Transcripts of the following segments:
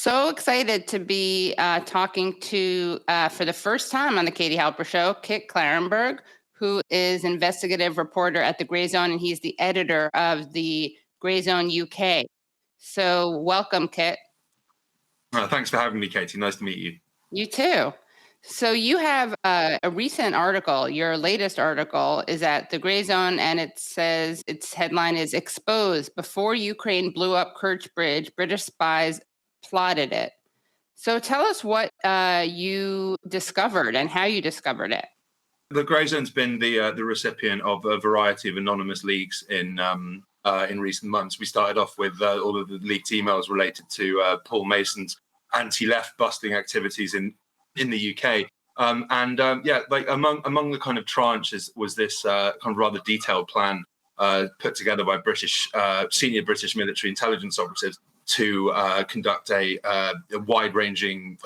So excited to be talking to, for the first time on the Katie Halper Show, Kit Klarenberg, who is investigative reporter at the Grey Zone, and he's the editor of the Grey Zone UK. So welcome, Kit. Thanks for having me, Katie. Nice to meet you. You too. So you have a recent article. Your latest article is at the Grey Zone, and it says its headline is "Exposed: Before Ukraine Blew Up Kerch Bridge, British Spies Plotted It." So tell us what you discovered and how you discovered it. The Grey Zone's been the recipient of a variety of anonymous leaks in recent months. We started off with all of the leaked emails related to Paul Mason's anti-left busting activities in the UK. Like among the kind of tranches was this kind of rather detailed plan put together by senior British military intelligence operatives to conduct a wide-ranging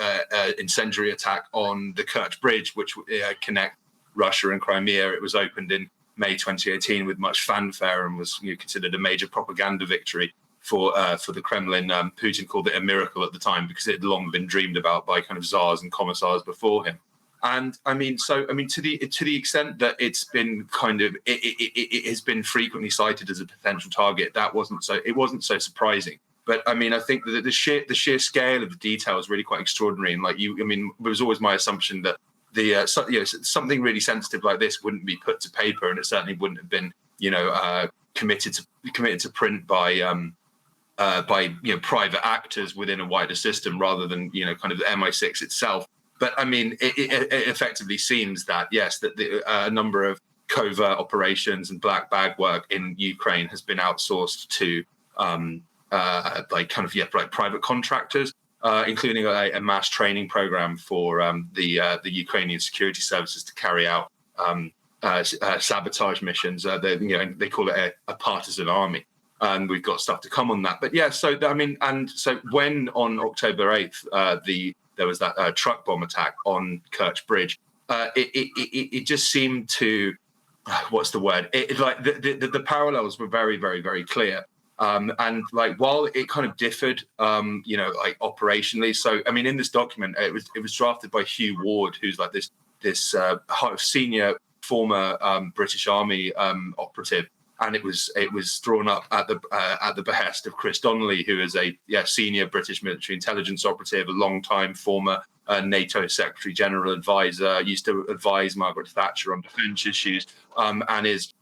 incendiary attack on the Kerch Bridge, which connect Russia and Crimea. It was opened in May 2018 with much fanfare and was considered a major propaganda victory for the Kremlin. Putin called it a miracle at the time because it had long been dreamed about by kind of czars and commissars before him. And to the extent that it's been kind of it has been frequently cited as a potential target, it wasn't so surprising. But I think that the sheer scale of the detail is really quite extraordinary. And it was always my assumption that something really sensitive like this wouldn't be put to paper, and it certainly wouldn't have been committed to print by private actors within a wider system rather than kind of the MI6 itself. But it effectively seems that yes, that a number of covert operations and black bag work in Ukraine has been outsourced to private contractors, including a mass training program for the Ukrainian security services to carry out sabotage missions. They call it a partisan army, and we've got stuff to come on that. But yeah, so when on October 8th there was that truck bomb attack on Kerch Bridge, it just seemed to what's the word? The parallels were very, very, very clear. And while it kind of differed, operationally. So, in this document, it was drafted by Hugh Ward, who's like this senior former British Army operative, and it was drawn up at the behest of Chris Donnelly, who is a senior British military intelligence operative, a long-time former NATO Secretary General advisor, used to advise Margaret Thatcher on defence issues, and is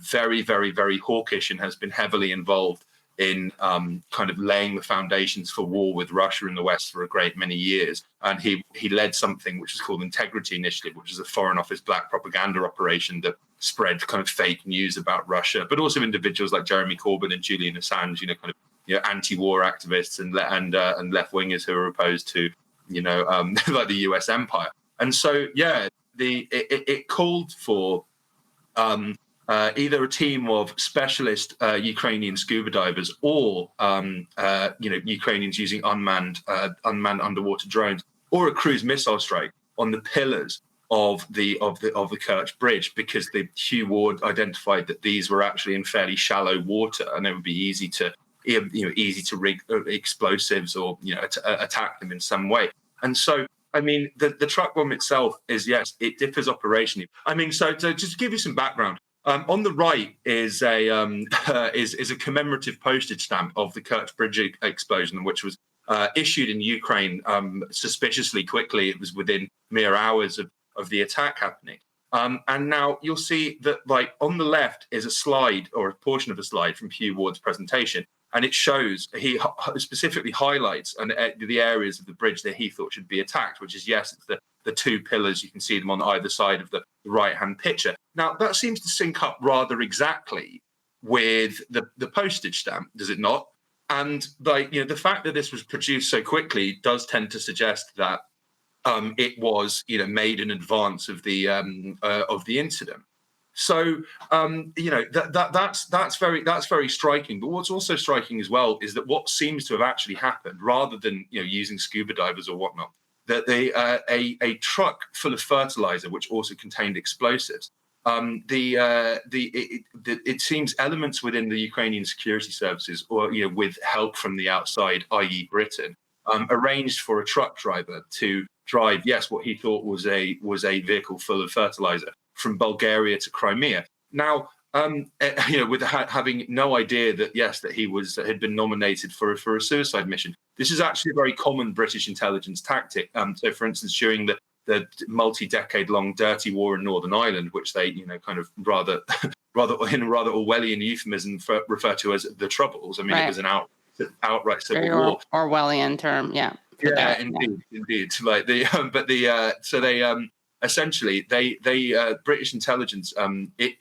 very, very, very hawkish and has been heavily involved in kind of laying the foundations for war with Russia in the West for a great many years. And he led something which is called Integrity Initiative, which is a Foreign Office black propaganda operation that spread kind of fake news about Russia, but also individuals like Jeremy Corbyn and Julian Assange, anti-war activists and left-wingers who are opposed to, like the US empire. And so, it called for either a team of specialist Ukrainian scuba divers or Ukrainians using unmanned underwater drones, or a cruise missile strike on the pillars of the Kerch Bridge, because the Hugh Ward identified that these were actually in fairly shallow water, and it would be easy to rig explosives or attack them in some way. And so the truck bomb itself is, yes, it differs operationally. So just to give you some background, on the right is a commemorative postage stamp of the Kerch Bridge explosion, which was issued in Ukraine suspiciously quickly. It was within mere hours of the attack happening. And now you'll see that, on the left is a slide, or a portion of a slide from Hugh Ward's presentation, and it shows, he specifically highlights the areas of the bridge that he thought should be attacked, which is, yes, it's the two pillars. You can see them on either side of the right-hand picture. Now, that seems to sync up rather exactly with the postage stamp, does it not? And the fact that this was produced so quickly does tend to suggest that it was made in advance of the incident. So that's very striking. But what's also striking as well is that what seems to have actually happened, rather than using scuba divers or whatnot, that a truck full of fertilizer, which also contained explosives, it seems elements within the Ukrainian security services, or with help from the outside, i.e. Britain, arranged for a truck driver to drive, yes, what he thought was a vehicle full of fertilizer from Bulgaria to Crimea. Now, with having no idea that that he had been nominated for a suicide mission. This is actually a very common British intelligence tactic. So, for instance, during the multi-decade-long dirty war in Northern Ireland, which they, kind of rather in a rather Orwellian euphemism refer to as the Troubles. I mean, It was an outright civil war. Orwellian term, yeah. Indeed. Like essentially they British intelligence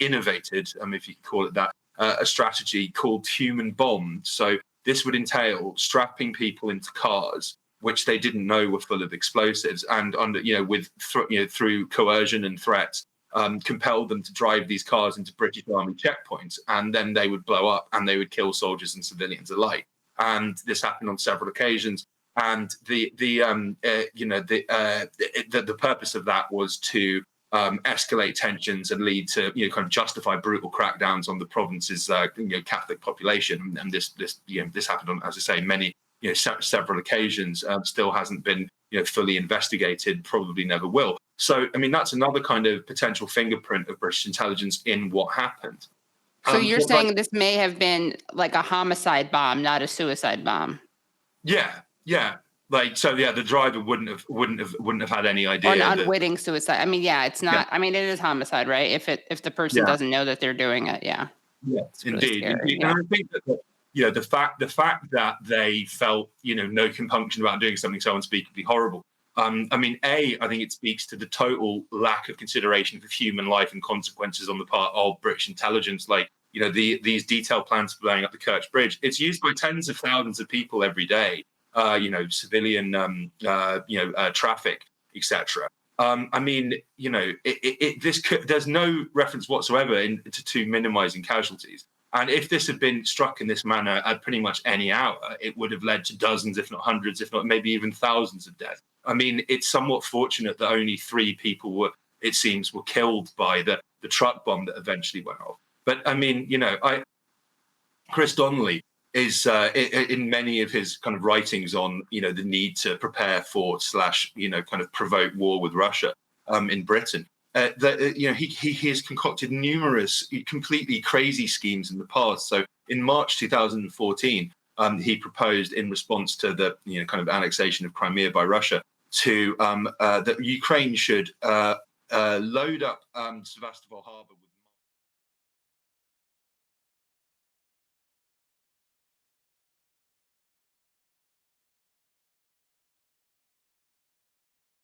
innovated, if you could call it that, a strategy called human bomb. So this would entail strapping people into cars which they didn't know were full of explosives, and through coercion and threats, compelled them to drive these cars into British Army checkpoints, and then they would blow up and they would kill soldiers and civilians alike. And this happened on several occasions. And the purpose of that was to escalate tensions and lead to kind of justify brutal crackdowns on the province's Catholic population. And this happened on, as I say, many several occasions. Still hasn't been fully investigated. Probably never will. So I mean that's another kind of potential fingerprint of British intelligence in what happened. So you're saying this may have been like a homicide bomb, not a suicide bomb? Yeah. The driver wouldn't have had any idea. Or an unwitting suicide. I mean, it's not. Yeah. I mean, it is homicide, right? If the person doesn't know that they're doing it, yeah. Yeah, indeed. And I think that the fact that they felt no compunction about doing something so unspeakably horrible. I think it speaks to the total lack of consideration for human life and consequences on the part of British intelligence. Like these detailed plans for blowing up the Kerch Bridge. It's used by tens of thousands of people every day. Civilian, traffic, etc. There's no reference whatsoever to minimizing casualties. And if this had been struck in this manner at pretty much any hour, it would have led to dozens, if not hundreds, if not maybe even thousands of deaths. I mean, it's somewhat fortunate that only 3 people were killed by the truck bomb that eventually went off. But I mean, Chris Donnelly is in many of his kind of writings on the need to prepare for kind of provoke war with Russia in Britain. He has concocted numerous completely crazy schemes in the past. So in March 2014, he proposed, in response to the kind of annexation of Crimea by Russia, to that Ukraine should load up Sevastopol Harbor with